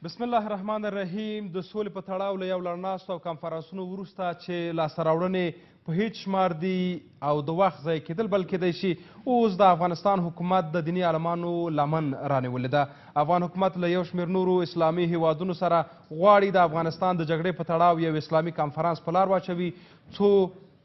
بسم الله الرحمن الرحیم. د سولې په تړاو له یو لړناستو او کنفرانسونو وروسته چې لاسته راوړنې په هیڅ شمار دي او د وخت ضایع کېدل بل کېدی شي، اوس د افغانستان حکومت د دیني عالمانو لمن رانیولې ده. افغان حکومت له یو شمېر نورو اسلامي هیوادونو سره غواړي د افغانستان د جګړې په تړاو یو اسلامي کنفرانس په لار واچوي څو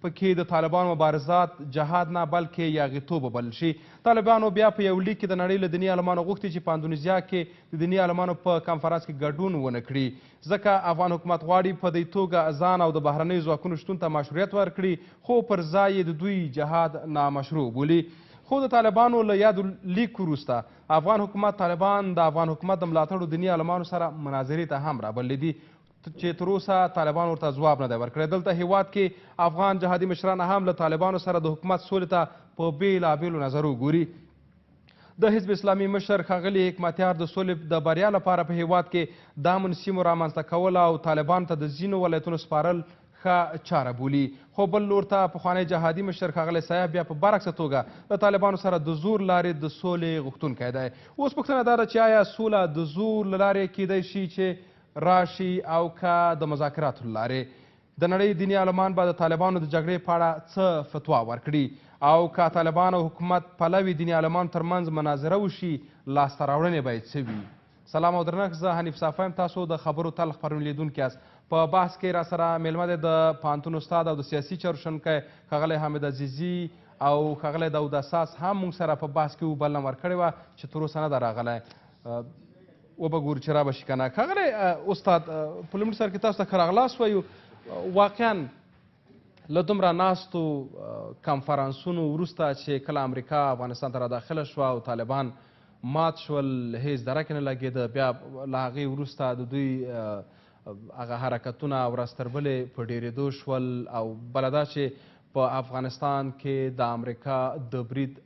پکې د طالبانو مبارزات جهاد نه بلکې یاغیتوب وبلل شي. طالبانو بیا په یو لیک کې د نړۍ له دیني عالمانو غوښتي چې په اندونیزیا کې د دیني عالمانو په کنفرانس کې ګډون ونه کړي، ځکه افغان حکومت غواړي په دې توګه ځان او د بهرنیو ځواکونو شتون ته مشروعیت ورکړي، خو پر ځای یې د دوی جهاد نامشروع بولي. خو د طالبانو له یادو لیک وروسته افغان حکومت طالبان د افغان حکومت د ملاتړو دیني عالمانو سره مناظرې ته هم رابللي دي چې تر اوسه طالبان ورته ځواب نه دی ورکړی. دلته هیواد کې افغان جهادي مشران هم له طالبانو سره د حکومت سولې ته په بېلابېلو نظرو ګوري. د حزب اسلامي مشر ښاغلي حکمتیار د سولې د بریا لپاره په هیواد کې د امن سیمو رامنځته کول او طالبانو ته د ځینو ولایتونو سپارل ښه چاره بولي، خو بل لور ته پخوانی جهادي مشر ښاغلی سیاف بیا په برعکسه توګه د طالبانو سره د زور لارې د سولې غوښتونکی دی. اوس پوښتنه دا ده چې آیا سوله د زور له لارې کیدی شي چې راشي او که د مذاکراتو له لارې؟ د نړۍ دیني عالمان به د طالبانو د جګړې په اړه څه فتوا ورکړي او که طالبان او حکومت پلوي دیني عالمانو ترمنځ مناظره وشي لاسته راوړنې به یې څه وي؟ سلام او درنښت، زه حنیف صافی یم، تاسو د خبرو تل خپرونې لیدونکي یاست. په بحث کې را سره میلمه دی د پوهنتون استاد او د سیاسي چارو شنونکی ښاغلی حامد عزیزي او ښاغلی داود اساس هم موږ سره په بحث کې بلنه ورکړې وه چې تر اوسه نه ده راغلی. وبګورو چې را به شي که نه. ښاغلی استاد، په لومړي سر کې تاسو ته ښه راغلاست وایو. واقعا له دومره ناستو کنفرانسونو وروسته چې کله امریکا افغانستان ته راداخله شوه او طالبان مات شول، هیڅ درک نه لګېده، بیا له هغې وروسته د دوی هغه حرکتونه ورځ تر بلې په ډېرېدو شول او بله دا چې په افغانستان کې د امریکا د برید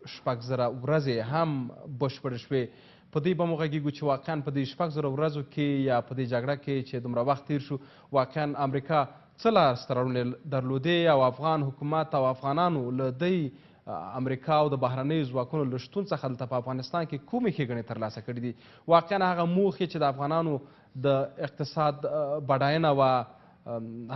6,000 ورځې هم بشپړې شوې. په دې به مو غږېږو چې واقعا په دې 6,000 ورځو کې یا په دې جګړه کې چې دومره وخت تیر شو واقعا امریکا څه لاسته راوړنې درلودې او افغان حکومت او افغانانو له دې امریکا او د بهرنیو ځواکونو له شتون څخه دلته په افغانستان کې کومې ښېګڼې ترلاسه کړي دي؟ واقعا هغه موخې چې د افغانانو د اقتصاد بډاینه وه،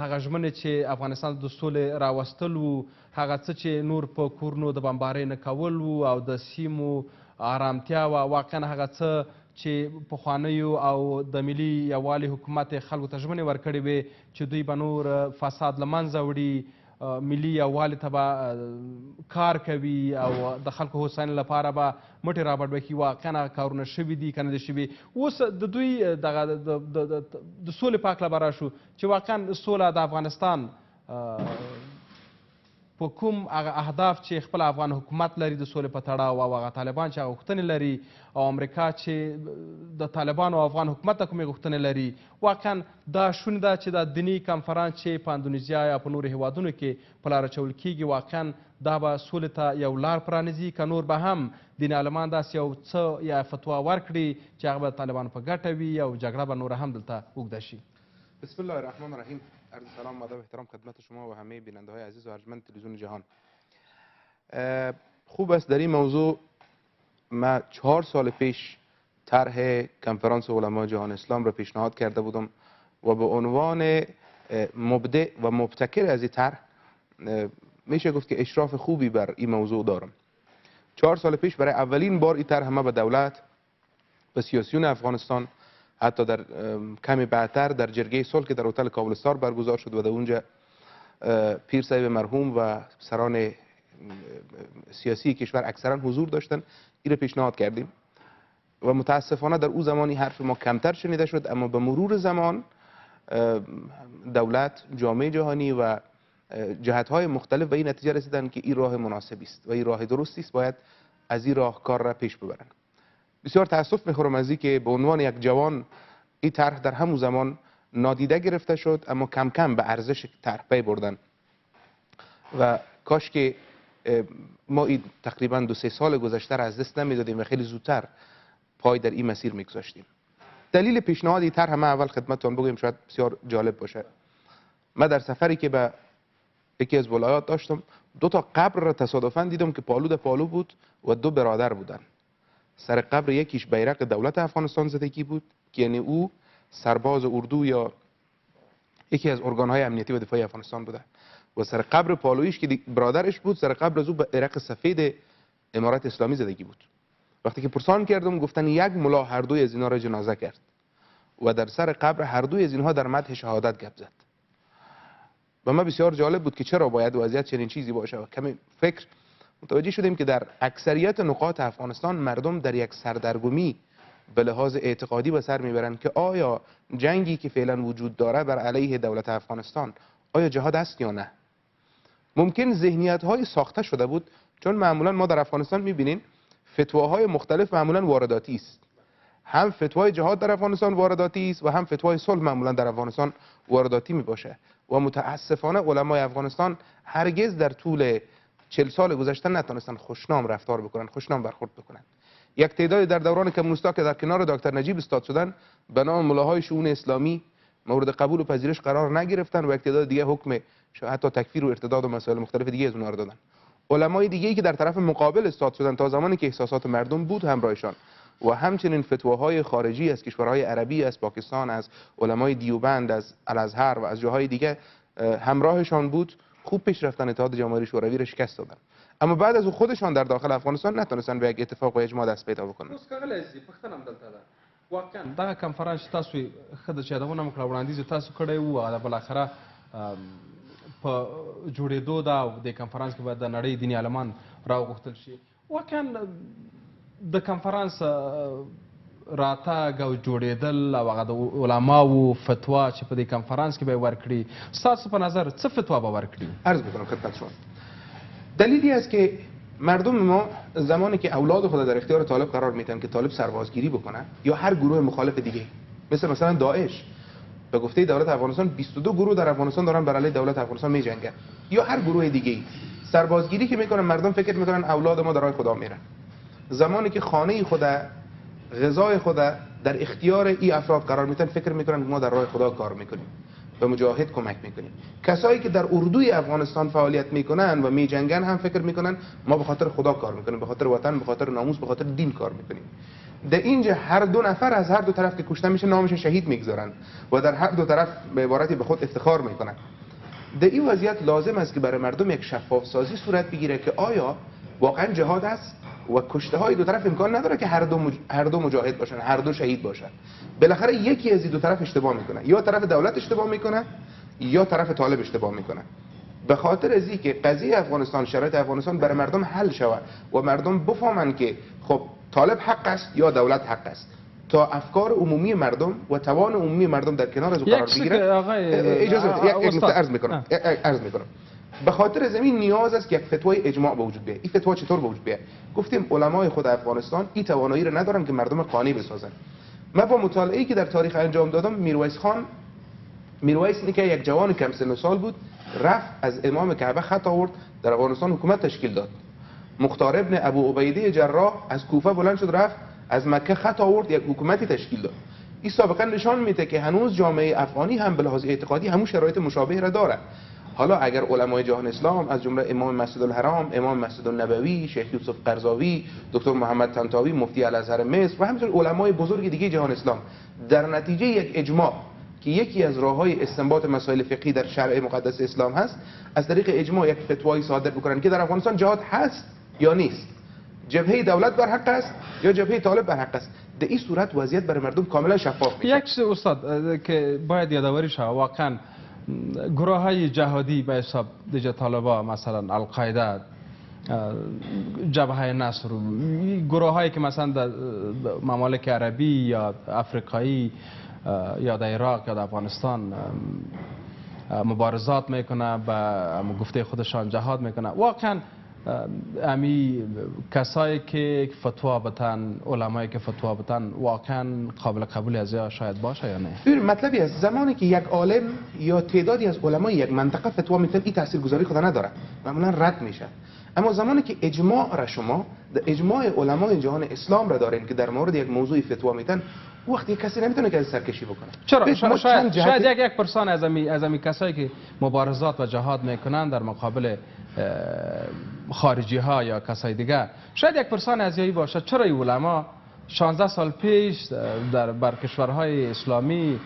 هغه ژمنې چې افغانستان د سولې راوستل وو، هغه څه چې نور په کورونو د بمبارۍ نه کول وو او د سیمو آرامتیا وه، واقعا هغه څه چې پخوانیو او د ملي یووالي حکومت خلکو ته ژمنې ورکړې وې چې دوی به نور فساد له منځه وړي، ملي یووالي ته به کار کوي او د خلکو هوساینې لپاره به مټې رابډ وکړي، واقعا هغه کارونه شوي دي که نه دي شوي؟ اوس د دوی دغه د سولې په هکله به راشو چې واقعا سوله د افغانستان په کوم هغه اهداف چې خپل افغان حکومت لري د سولې په تړاو او هغه طالبان چې هغه غوښتنې لري او امریکا چې د طالبانو او افغان حکومت ته کومې غوښتنې لري، واقعا دا شونې ده چې دا دیني کنفرانس چې په اندونیزیا یا په نورو هیوادونو کې په لاره اچول کېږي واقعا دا به سولې ته یو لار پرانیزي که نور به هم دیني عالمان داسې یو څه یا فتوا ورکړي چې هغه به د طالبانو په ګټه وي او جګړه به نوره هم دلته اوږده شي؟ بسم الله الرحمن الرحیم. عرض سلام و ادب احترام خدمت شما و همه بیننده های عزیز و ارجمند تلویزیون جهان. خوب است در این موضوع ما 4 سال پیش طرح کنفرانس علما جهان اسلام را پیشنهاد کرده بودم و به عنوان مبدع و مبتکر از این طرح میشه گفت که اشراف خوبی بر این موضوع دارم. 4 سال پیش برای اولین بار این طرح ما به دولت، به سیاسیون افغانستان، حتی در کمی بعدتر در جرگه صلح که در هتل کابلستار برگزار شد و در اونجا پیر صاحب مرحوم و سران سیاسی کشور اکثرا حضور داشتن، این را پیشنهاد کردیم و متاسفانه در او زمانی حرف ما کمتر شنیده شد، اما به مرور زمان دولت، جامعه جهانی و جهت‌های مختلف به این نتیجه رسیدند که این راه مناسبی است و این راه درستی است، باید از این راه کار را پیش ببرند. بسیار تاسف میخورم از این که به عنوان یک جوان این طرح در همون زمان نادیده گرفته شد، اما کم کم به ارزش طرح پی بردن و کاش که ما این تقریبا 2-3 سال گذشته را از دست نمیدادیم و خیلی زودتر پای در این مسیر میگذاشتیم. دلیل پیشنهاد این طرح ما اول خدمتتون بگویم، شاید بسیار جالب باشه. ما در سفری که به یکی از ولایات داشتم 2 تا قبر را تصادفاً دیدم که پالو در پالو بود و 2 برادر بودن. سر قبر یکیش بیرق دولت افغانستان زدگی بود که یعنی او سرباز اردو یا یکی از ارگان‌های امنیتی و دفاعی افغانستان بوده و سر قبر پالویش که برادرش بود، سر قبر از او به عرق سفید امارت اسلامی زدگی بود. وقتی که پرسان کردم گفتن یک ملا هر دوی از اینا را جنازه کرد و در سر قبر هر دوی از اینها در مدح شهادت گپ زد. و ما بسیار جالب بود که چرا باید وضعیت چنین چیزی باشه و کمی فکر متوجه شدیم که در اکثریت نقاط افغانستان مردم در یک سردرگمی به لحاظ اعتقادی به سر میبرند که آیا جنگی که فعلا وجود داره بر علیه دولت افغانستان آیا جهاد است یا نه. ممکن ذهنیت های ساخته شده بود، چون معمولا ما در افغانستان میبینیم فتواهای مختلف معمولا وارداتی است. هم فتوای جهاد در افغانستان وارداتی است و هم فتوای صلح معمولا در افغانستان وارداتی می باشه و متاسفانه علمای افغانستان هرگز در طول 40 سال گذشته نتونستن خوشنام رفتار بکنن، خوشنام برخورد بکنن. یک تعدادی در دوران کمونیستا که در کنار دکتر نجیب استاد شدن به نام ملاهای شؤون اسلامی مورد قبول و پذیرش قرار نگرفتن و یک تعداد دیگه حکم حتی تکفیر و ارتداد و مسائل مختلف دیگه از اونها رو دادن. علمای دیگه‌ای که در طرف مقابل استاد شدن تا زمانی که احساسات مردم بود همراهشان و همچنین فتواهای خارجی از کشورهای عربی، از پاکستان، از علمای دیوبند، از الازهر و از جاهای دیگه همراهشان بود، خوب پیش رفتن. اتحاد جماهیر شوروی را شکست دادن، اما بعد از خودشان در داخل افغانستان نتونستن به یک اتفاق و اجماع دست پیدا بکنن. اوس کغلی زی پښتنه هم دلته ده واقعا دغه کنفرانس تاسو ښه ده چې یادونه مو کړه وړاندیز تاسو کړی و او بالاخره په جوړېدو ده او د کنفرانس کې باید د نړۍ دیني عالمان راوغوښتل شي. واقعا د کنفرانس راتګ او جوړېدل او هغه د علماو فتوا چې په دې کنفرانس کې به یې ورکړي، ستاسو په نظر څه فتوا به ورکړي؟ عرض میکنم خدمت شما. دلیلی است که مردم ما زمانی که اولاد خود در اختیار طالب قرار میدن که طالب سربازگیری بکنه یا هر گروه مخالف دیگه مثلا داعش، به گفته دولت افغانستان 22 گروه در افغانستان دارن بر علیه دولت افغانستان میجنگن، یا هر گروه دیگه سربازگیری که میکنن، مردم فکر میکنن اولاد ما در راه خدا میرن. زمانی که خانه خود، غذای خود در اختیار این افراد قرار میدن فکر میکنن ما در راه خدا کار میکنیم، به مجاهد کمک میکنیم. کسایی که در اردوی افغانستان فعالیت میکنن و میجنگن هم فکر میکنن ما به خاطر خدا کار میکنیم، به خاطر وطن، به خاطر ناموس، به خاطر دین کار میکنیم. در اینجا هر دو نفر از هر دو طرف که کشته میشه نامش شهید میگذارن و در هر دو طرف به عبارتی به خود افتخار میکنن. در این وضعیت لازم است که برای مردم یک شفاف سازی صورت بگیره که آیا واقعا جهاد است و کشته های دو طرف امکان نداره که هر دو مجاهد باشن، هر دو شهید باشن. بالاخره یکی از این دو طرف اشتباه میکنه، یا طرف دولت اشتباه میکنه یا طرف طالب اشتباه میکنه. به خاطر از اینکه قضیه افغانستان، شرایط افغانستان برای مردم حل شود و مردم بفهمن که خب طالب حق است یا دولت حق است، تا افکار عمومی مردم و توان عمومی مردم در کنار از قرار بگیره. اجازه بدید یک نکته عرض میکنم. به خاطر زمین نیاز است که یک فتوای اجماع به وجود بیاد. این فتوا چطور به وجود بیاد؟ گفتیم علمای خود افغانستان این توانایی را ندارن که مردم قانع بسازن. من با مطالعه‌ای که در تاریخ انجام دادم، میرویس که یک جوان کم سن و سال بود، رفت از امام کعبه خط آورد، در افغانستان حکومت تشکیل داد. مختار ابن ابو عبیده جراح از کوفه بلند شد رفت از مکه خط آورد، یک حکومتی تشکیل داد. این سابقا نشان میده که هنوز جامعه افغانی هم به لحاظ اعتقادی همون شرایط مشابه را داره. حالا اگر علمای جهان اسلام از جمله امام مسجد الحرام، امام مسجد النبوی، شیخ یوسف قرضاوی، دکتر محمد طنطاوی مفتی الازهر مصر و همچنین علمای بزرگ دیگه جهان اسلام در نتیجه یک اجماع که یکی از راههای استنباط مسائل فقهی در شرع مقدس اسلام هست، از طریق اجماع یک فتوایی صادر بکنن که در افغانستان جهاد هست یا نیست، جبهه دولت بر حق است یا جبهه طالب بر حق است. در این صورت وضعیت برای مردم کاملا شفاف میشه. یک چیز استاد که باید یادآوری شود، واقعا گروه های جهادی به حساب دیگه طالبا، مثلا القاعده، جبهه نصر، گروه هایی که مثلا در ممالک عربی یا افریقایی یا در عراق یا در افغانستان مبارزات میکنه، به گفته خودشان جهاد میکنه، واقعا امی کسایی که فتوا بتن، علمایی که فتوا بتن، واقعا قابل قبول از یا شاید باشه یا نه؟ مطلبی است زمانی که یک عالم یا تعدادی از علمای یک منطقه فتوا میتن، این تاثیرگذاری خود نداره، معمولا رد میشه. اما زمانی که اجماع را شما در اجماع علمای جهان اسلام را دارین که در مورد یک موضوع فتوا میتن، وقتی کسی نمیتونه که از سرکشی بکنه. چرا؟ شاید یک پرسان از امی کسایی که مبارزات و جهاد میکنن در مقابل خارجی ها یا کسای دیگه، شاید یک پرسان از یایی باشه چرا این علما 16 سال پیش بر کشورهای اسلامی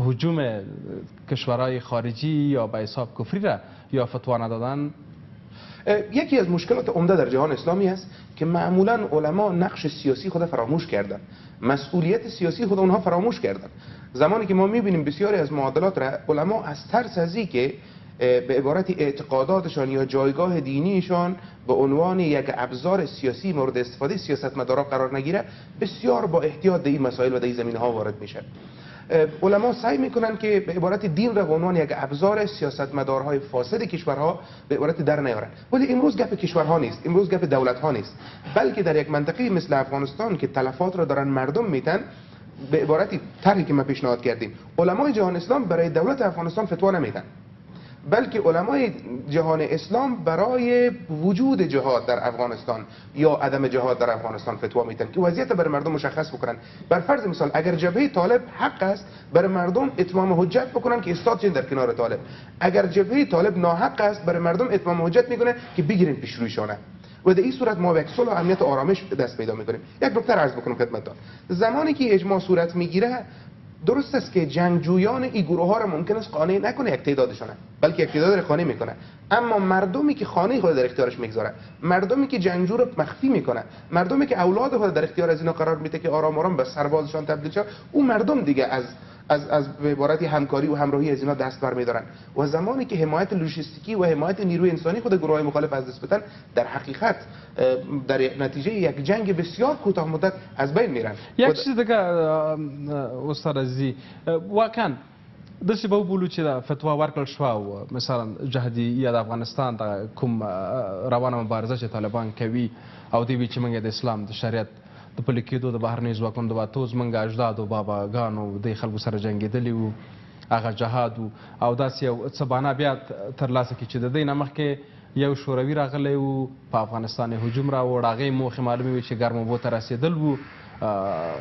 هجوم کشورهای خارجی یا به حساب کفری را یا فتوا ندادن. یکی از مشکلات عمده در جهان اسلامی است که معمولا علما نقش سیاسی خود فراموش کردن، مسئولیت سیاسی خود اونها فراموش کردن. زمانی که ما میبینیم بسیاری از معادلات را علما از ترس از که به عبارت اعتقاداتشان یا جایگاه دینیشان به عنوان یک ابزار سیاسی مورد استفاده سیاستمدارا قرار نگیره، بسیار با احتیاط در این مسائل و در این زمینه‌ها وارد میشه. علما سعی میکنن که به عبارت دین را به عنوان یک ابزار سیاستمدارهای فاسد کشورها به عبارت در نیارن. ولی امروز گپ کشورها نیست، امروز گپ دولت‌ها نیست، بلکه در یک منطقه مثل افغانستان که تلفات را دارن مردم میتن، به عبارتی طرحی که ما پیشنهاد کردیم، علمای جهان اسلام برای دولت افغانستان فتوا نمیدن، بلکه علمای جهان اسلام برای وجود جهاد در افغانستان یا عدم جهاد در افغانستان فتوا میدن که وضعیت برای مردم مشخص بکنن. بر فرض مثال اگر جبهه طالب حق است، برای مردم اتمام حجت بکنن که استاد در کنار طالب. اگر جبهه طالب ناحق است، برای مردم اتمام حجت میکنه که بگیرین پیشرویشانه. و در این صورت ما به صلح و امنیت و آرامش دست پیدا میکنیم. یک نکته عرض بکنم خدمتتان. زمانی که اجماع صورت میگیره، درست است که جنگجویان این گروه ها را ممکن است قانع نکنه یک تعدادشونه، بلکه یک تعداد را قانع میکنه. اما مردمی که خانه خود در اختیارش میگذاره، مردمی که جنگجو را مخفی میکنه، مردمی که اولاد خود در اختیار از اینا قرار میده که آرام آرام به سربازشان تبدیل شه، اون مردم دیگه از به عبارتی همکاری و همراهی از اینا دست برمیدارن. و زمانی که حمایت لوجستیکی و حمایت نیروی انسانی خود گروهای مخالف از دست بدن، در حقیقت در نتیجه یک جنگ بسیار کوتاه مدت از بین میرن. یک چیز دیگه استاد عزیزی، واقعا داسې به وبولو چې دا فتوا ورکړل شوه او مثلا جهادي یا د افغانستان د کوم روانه مبارزه چې طالبان کوي او دوی چې موږ د اسلام د شریعت د پلي کېدو د بهرنیو ځواکونو د وتو زموږ اجدادو باباګانو د خلکو سره جنګېدلي وو، هغه جهاد او داسې یو څه بنا بیا ترلاسه کړي چې د دې نه مخکې یو شوروي راغلی و په افغانستان هجوم راوړ، هغې موخې معلومې وې چې ګرمو اوبو ته رسېدل وو،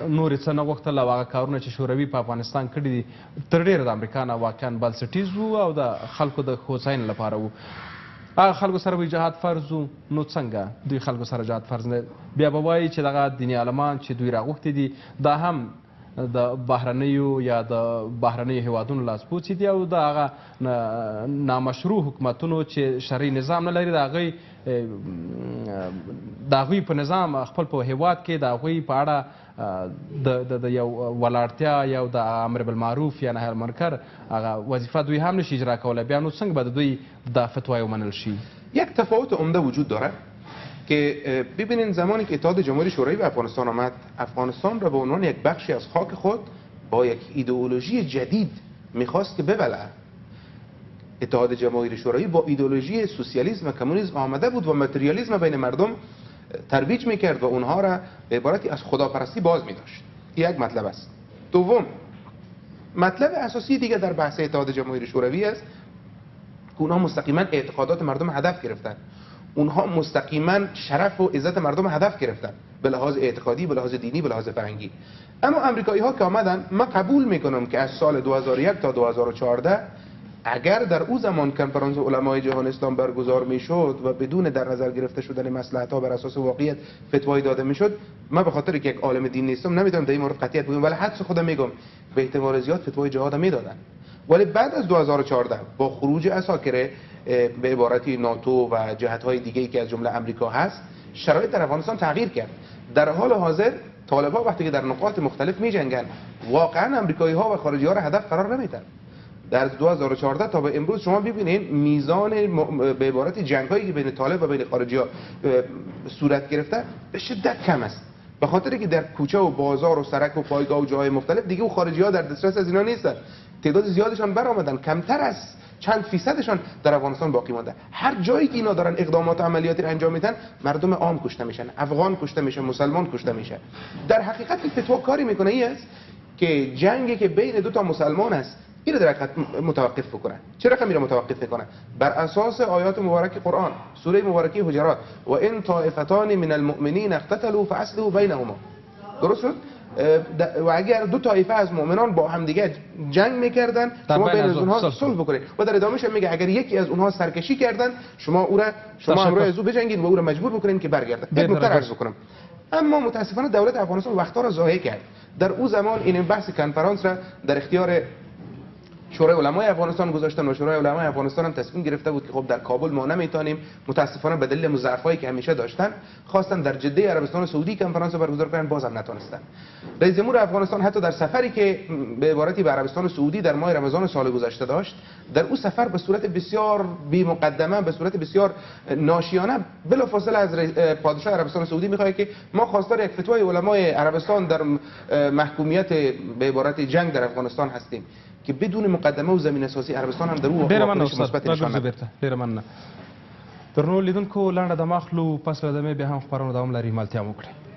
نور څه نه غوښتل او هغه کارونه چې شوروي په افغانستان کړي دي تر ډېره د امریکا نه واقعا بنسټیز وو او د خلکو د هوساینې لپاره وو. هغه خلکو سره وایي جهاد فرض وو، نو څنګه دوی خلکو سره جهاد فرض نه؟ بیا به وایي چې دغه دیني عالمان چې دوی راغوښتي دي دا هم د بهرنیو یا د بهرنیو هیوادونو لاسپوڅي دي او د هغه نامشروع حکومتونو چې شرعي نظام نه لري، د هغوی په نظام خپل په هیواد کې د هغوی په اړه د یو ولاړتیا یا د امر بالمعروف یا نهی عن المنکر هغه وظیفه دوی هم نشي اجرا کولی. بیا نو څنګه به د دوی د فتوای ومنل شي؟ یک تفاوت عمده وجود داره که ببینین زمانی که اتحاد جماهیر شوروی به افغانستان آمد، افغانستان را به عنوان یک بخشی از خاک خود با یک ایدئولوژی جدید میخواست که ببلعه. اتحاد جماهیر شوروی با ایدئولوژی سوسیالیسم و کمونیسم آمده بود و متریالیسم بین مردم ترویج میکرد و اونها را به عبارتی از خداپرستی باز میداشت. یک مطلب است. دوم، مطلب اساسی دیگه در بحث اتحاد جماهیر شوروی است که اونها مستقیما اعتقادات مردم هدف گرفتن، اونها مستقیما شرف و عزت مردم هدف گرفتن، به لحاظ اعتقادی، به لحاظ دینی، به لحاظ فرهنگی. اما امریکایی ها که آمدن، من قبول میکنم که از سال 2001 تا 2014 اگر در او زمان کنفرانس علمای جهان اسلام برگزار میشد و بدون در نظر گرفته شدن مصلحت ها بر اساس واقعیت فتوای داده میشد، من به خاطر که یک عالم دین نیستم نمیتونم در این مورد قطعیت بگم، ولی حدس خودم میگم به احتمال زیاد فتوای جهاد میدادن. ولی بعد از 2014 با خروج عساکر به عبارتی ناتو و جهت‌های دیگه‌ای که از جمله امریکا هست، شرایط در افغانستان تغییر کرد. در حال حاضر طالب‌ها وقتی که در نقاط مختلف می‌جنگن، واقعا امریکایی‌ها و خارجی‌ها را هدف قرار نمیدن. در 2014 تا به امروز شما ببینید میزان به عبارتی جنگ‌هایی که بین طالب و بین خارجی‌ها صورت گرفته به شدت کم است. به خاطر که در کوچه و بازار و سرک و پایگاه و جاهای مختلف دیگه و خارجی‌ها در دسترس از اینا نیستن. تعداد زیادشان برآمدن، کمتر از چند فیصدشان در افغانستان باقی مانده. هر جایی که اینا دارن اقدامات عملیاتی انجام میدن، مردم عام کشته میشن، افغان کشته میشه، مسلمان کشته میشه. در حقیقت این فتوا کاری میکنه ای است که جنگی که بین دو تا مسلمان است این رو در حقیقت متوقف بکنه. چرا رقمی رو متوقف میکنه؟ بر اساس آیات مبارک قرآن، سوره مبارکه حجرات، و ان طائفتان من المؤمنین اقتتلوا فاصلحوا بینهما. درست شد؟ و اگر دو طایفه از مؤمنان با هم دیگه جنگ میکردن، شما بین اونها صلح بکنید. و در ادامهش میگه اگر یکی از اونها سرکشی کردن، شما همراه از او بجنگید و او را مجبور بکنید که برگرده. یک نکته عرض بکنم. اما متاسفانه دولت افغانستان وقتها را ضایع کرد. در او زمان این بحث کنفرانس را در اختیار شورای علمای افغانستان گذاشتن و شورای علمای افغانستان هم تصمیم گرفته بود که خب در کابل ما نمیتونیم، متاسفانه به دلیل ضعفایی که همیشه داشتن خواستن در جده عربستان سعودی کنفرانس برگزار کنن، بازم نتونستن. رئیس جمهور افغانستان حتی در سفری که به عبارتی به عربستان سعودی در ماه رمضان سال گذشته داشت، در او سفر به صورت بسیار بی مقدمه، به صورت بسیار ناشیانه بلافاصله از پادشاه عربستان سعودی میخواد که ما خواستار یک فتوای علمای عربستان در محکومیت به عبارت جنگ در افغانستان هستیم که بدون مقدمه و زمین اساسی عربستان هم در او واکنش مثبت نشان نداد. ډیره مننه. درنو لیدونکو لنډه دمه اخلو، پس له دمې بیا هم خپرونه دوام لري. ملتیا مو کړئ.